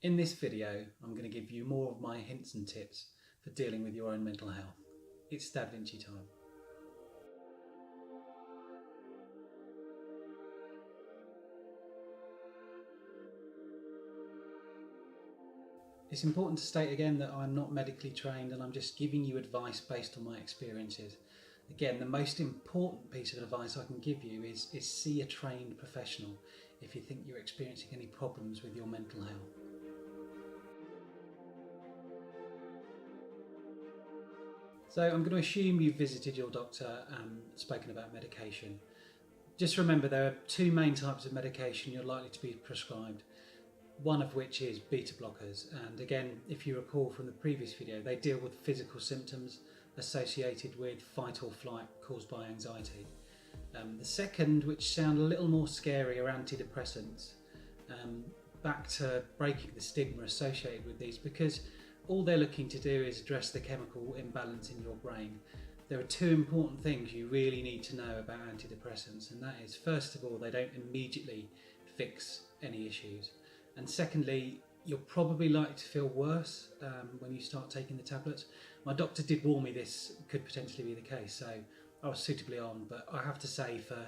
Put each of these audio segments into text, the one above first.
In this video, I'm going to give you more of my hints and tips for dealing with your own mental health. It's DADvinci time. It's important to state again that I'm not medically trained and I'm just giving you advice based on my experiences. Again, the most important piece of advice I can give you is see a trained professional if you think you're experiencing any problems with your mental health. So I'm going to assume you've visited your doctor and spoken about medication. Just remember there are two main types of medication you're likely to be prescribed, one of which is beta blockers, and again, if you recall from the previous video, they deal with physical symptoms associated with fight or flight caused by anxiety. The second, which sound a little more scary, are antidepressants. Back to breaking the stigma associated with these, because all they're looking to do is address the chemical imbalance in your brain. There are two important things you really need to know about antidepressants, and that is, first of all, they don't immediately fix any issues. And secondly, you're probably likely to feel worse when you start taking the tablets. My doctor did warn me this could potentially be the case, so I was suitably on, but I have to say for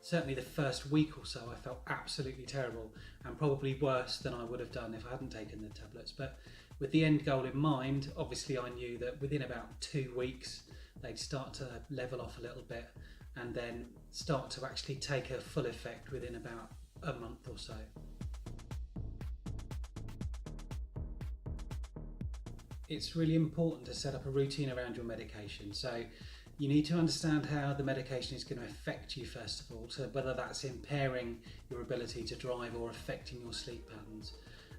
certainly the first week or so I felt absolutely terrible and probably worse than I would have done if I hadn't taken the tablets. But with the end goal in mind, obviously I knew that within about 2 weeks they'd start to level off a little bit and then start to actually take a full effect within about a month or so. It's really important to set up a routine around your medication. So you need to understand how the medication is going to affect you first of all, so whether that's impairing your ability to drive or affecting your sleep patterns.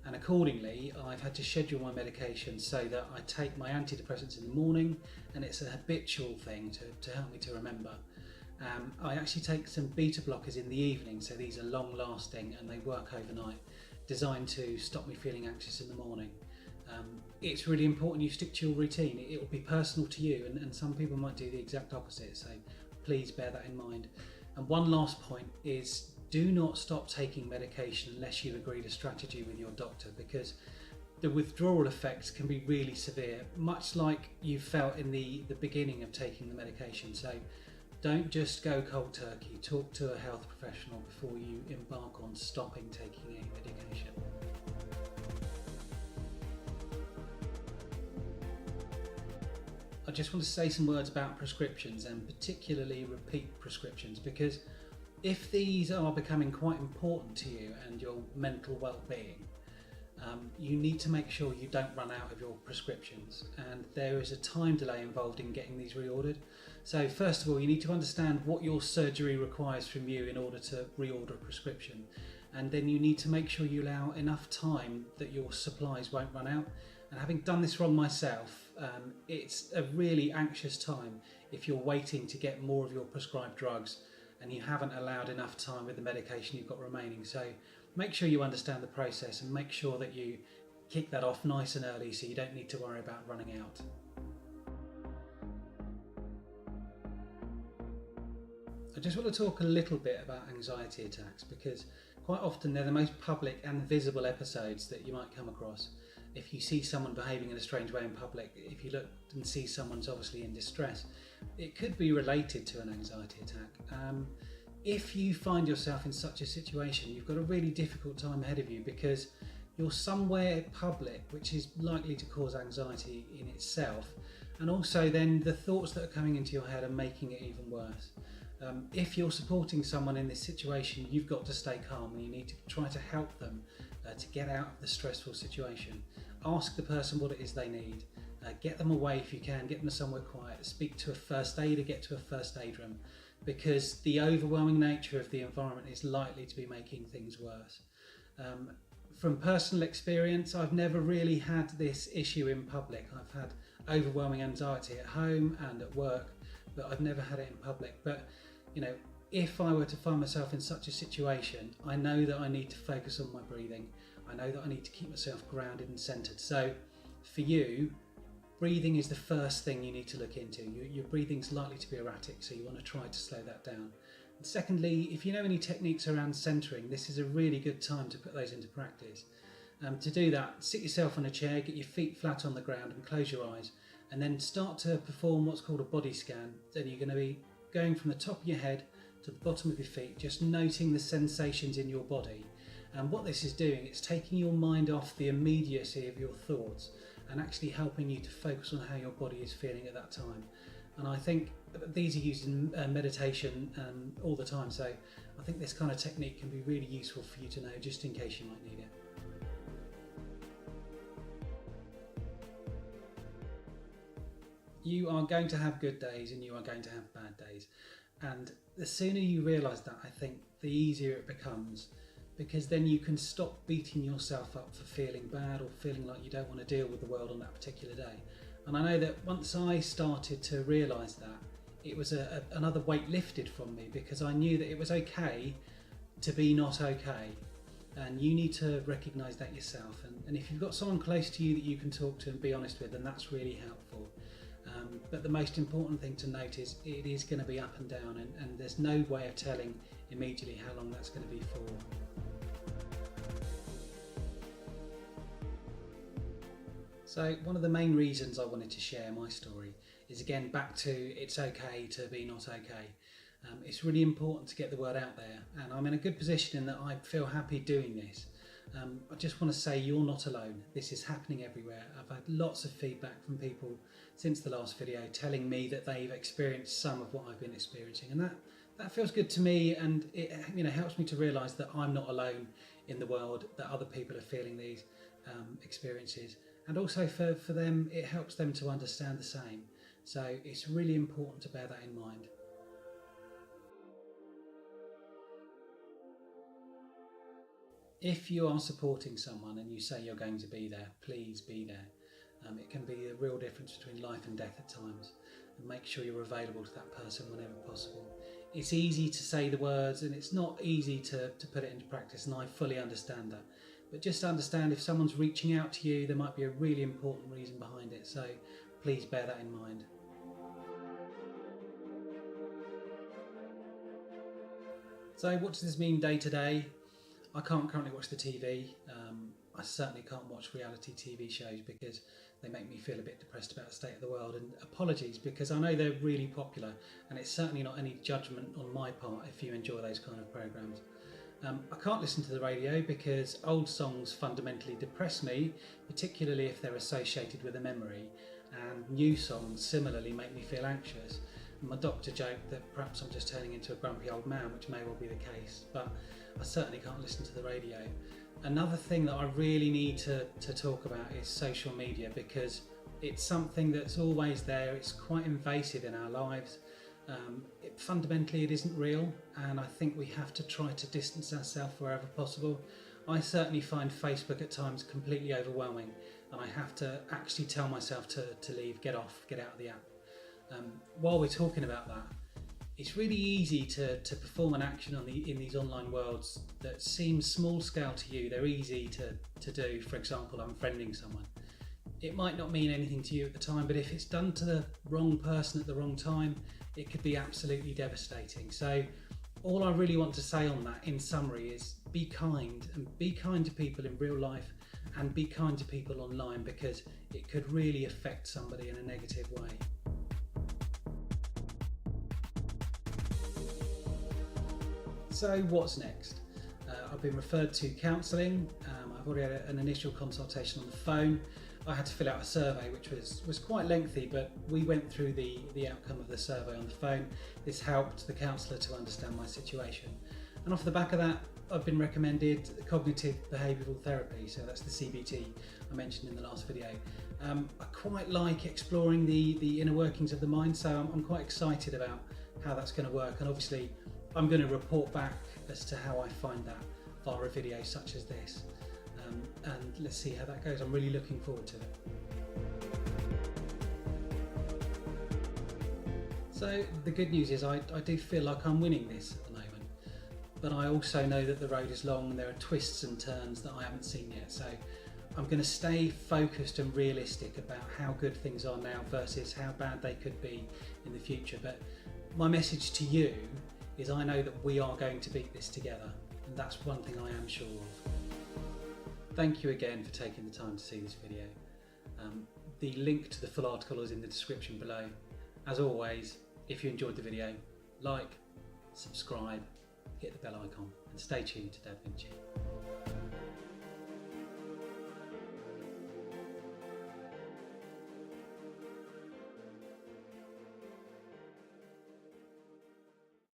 And accordingly, I've had to schedule my medication so that I take my antidepressants in the morning, and it's a habitual thing to help me to remember. I actually take some beta blockers in the evening, so these are long lasting and they work overnight, designed to stop me feeling anxious in the morning. It's really important you stick to your routine. It will be personal to you, and some people might do the exact opposite, so please bear that in mind. And one last point is, do not stop taking medication unless you've agreed a strategy with your doctor, because the withdrawal effects can be really severe, much like you felt in the beginning of taking the medication. So don't just go cold turkey. Talk to a health professional before you embark on stopping taking any medication. I just want to say some words about prescriptions, and particularly repeat prescriptions, because if these are becoming quite important to you and your mental well-being, you need to make sure you don't run out of your prescriptions, and there is a time delay involved in getting these reordered. So first of all, you need to understand what your surgery requires from you in order to reorder a prescription, and then you need to make sure you allow enough time that your supplies won't run out. And having done this wrong myself, it's a really anxious time if you're waiting to get more of your prescribed drugs and you haven't allowed enough time with the medication you've got remaining. So make sure you understand the process and make sure that you kick that off nice and early so you don't need to worry about running out. I just want to talk a little bit about anxiety attacks, because quite often they're the most public and visible episodes that you might come across. If you see someone behaving in a strange way in public, if you look and see someone's obviously in distress, it could be related to an anxiety attack. If you find yourself in such a situation, you've got a really difficult time ahead of you, because you're somewhere public, which is likely to cause anxiety in itself, and also then the thoughts that are coming into your head are making it even worse. If you're supporting someone in this situation, you've got to stay calm and you need to try to help them to get out of the stressful situation. Ask the person what it is they need. Get them away if you can, get them somewhere quiet. Speak to a first aider, get to a first aid room, because the overwhelming nature of the environment is likely to be making things worse. From personal experience, I've never really had this issue in public. I've had overwhelming anxiety at home and at work, but I've never had it in public. But you know, if I were to find myself in such a situation, I know that I need to focus on my breathing. I know that I need to keep myself grounded and centered. So for you, breathing is the first thing you need to look into. Your breathing's likely to be erratic, so you want to try to slow that down. And secondly, if you know any techniques around centering, this is a really good time to put those into practice. To do that, sit yourself on a chair, get your feet flat on the ground and close your eyes, and then start to perform what's called a body scan. Then you're going to be going from the top of your head to the bottom of your feet, just noting the sensations in your body. And what this is doing, it's taking your mind off the immediacy of your thoughts and actually helping you to focus on how your body is feeling at that time. And I think these are used in meditation all the time, so I think this kind of technique can be really useful for you to know, just in case you might need it. You are going to have good days and you are going to have bad days. And the sooner you realise that, I think, the easier it becomes, because then you can stop beating yourself up for feeling bad or feeling like you don't want to deal with the world on that particular day. And I know that once I started to realise that, it was another weight lifted from me, because I knew that it was okay to be not okay. And you need to recognise that yourself. And if you've got someone close to you that you can talk to and be honest with, then that's really helpful. But the most important thing to note is it is going to be up and down, and there's no way of telling immediately how long that's going to be for. So one of the main reasons I wanted to share my story is, again, back to it's okay to be not okay. It's really important to get the word out there, and I'm in a good position in that I feel happy doing this. I just want to say you're not alone. This is happening everywhere. I've had lots of feedback from people since the last video telling me that they've experienced some of what I've been experiencing, and that feels good to me, and it helps me to realise that I'm not alone in the world, that other people are feeling these experiences, and also for them it helps them to understand the same. So it's really important to bear that in mind. If you are supporting someone and you say you're going to be there, please be there. It can be a real difference between life and death at times, and make sure you're available to that person whenever possible. It's easy to say the words and it's not easy to put it into practice, and I fully understand that. But just understand, if someone's reaching out to you, there might be a really important reason behind it, so please bear that in mind. So what does this mean day to day? I can't currently watch the TV. I certainly can't watch reality TV shows because they make me feel a bit depressed about the state of the world, and apologies, because I know they're really popular, and it's certainly not any judgment on my part if you enjoy those kind of programmes. I can't listen to the radio because old songs fundamentally depress me, particularly if they're associated with a memory, and new songs similarly make me feel anxious. My doctor joked that perhaps I'm just turning into a grumpy old man, which may well be the case, but I certainly can't listen to the radio. Another thing that I really need to talk about is social media, because it's something that's always there. It's quite invasive in our lives. Fundamentally it isn't real, and I think we have to try to distance ourselves wherever possible. I certainly find Facebook at times completely overwhelming, and I have to actually tell myself to leave, get off, get out of the app. While we're talking about that, it's really easy to perform an action in these online worlds that seems small scale to you. They're easy to do. For example, unfriending someone. It might not mean anything to you at the time, but if it's done to the wrong person at the wrong time, it could be absolutely devastating. So all I really want to say on that, in summary, is be kind, and be kind to people in real life, and be kind to people online, because it could really affect somebody in a negative way. So what's next? I've been referred to counselling. I've already had an initial consultation on the phone. I had to fill out a survey, which was quite lengthy, but we went through the outcome of the survey on the phone. This helped the counsellor to understand my situation. And off the back of that, I've been recommended cognitive behavioural therapy, so that's the CBT I mentioned in the last video. I quite like exploring the inner workings of the mind, so I'm quite excited about how that's going to work, and obviously I'm going to report back as to how I find that via a video such as this, and let's see how that goes. I'm really looking forward to it. So the good news is I do feel like I'm winning this at the moment, but I also know that the road is long and there are twists and turns that I haven't seen yet, so I'm going to stay focused and realistic about how good things are now versus how bad they could be in the future. But my message to you is I know that we are going to beat this together, and that's one thing I am sure of. thank you again for taking the time to see this video. The link to the full article is in the description below. As always, if you enjoyed the video, like, subscribe, hit the bell icon and stay tuned to DADvinci.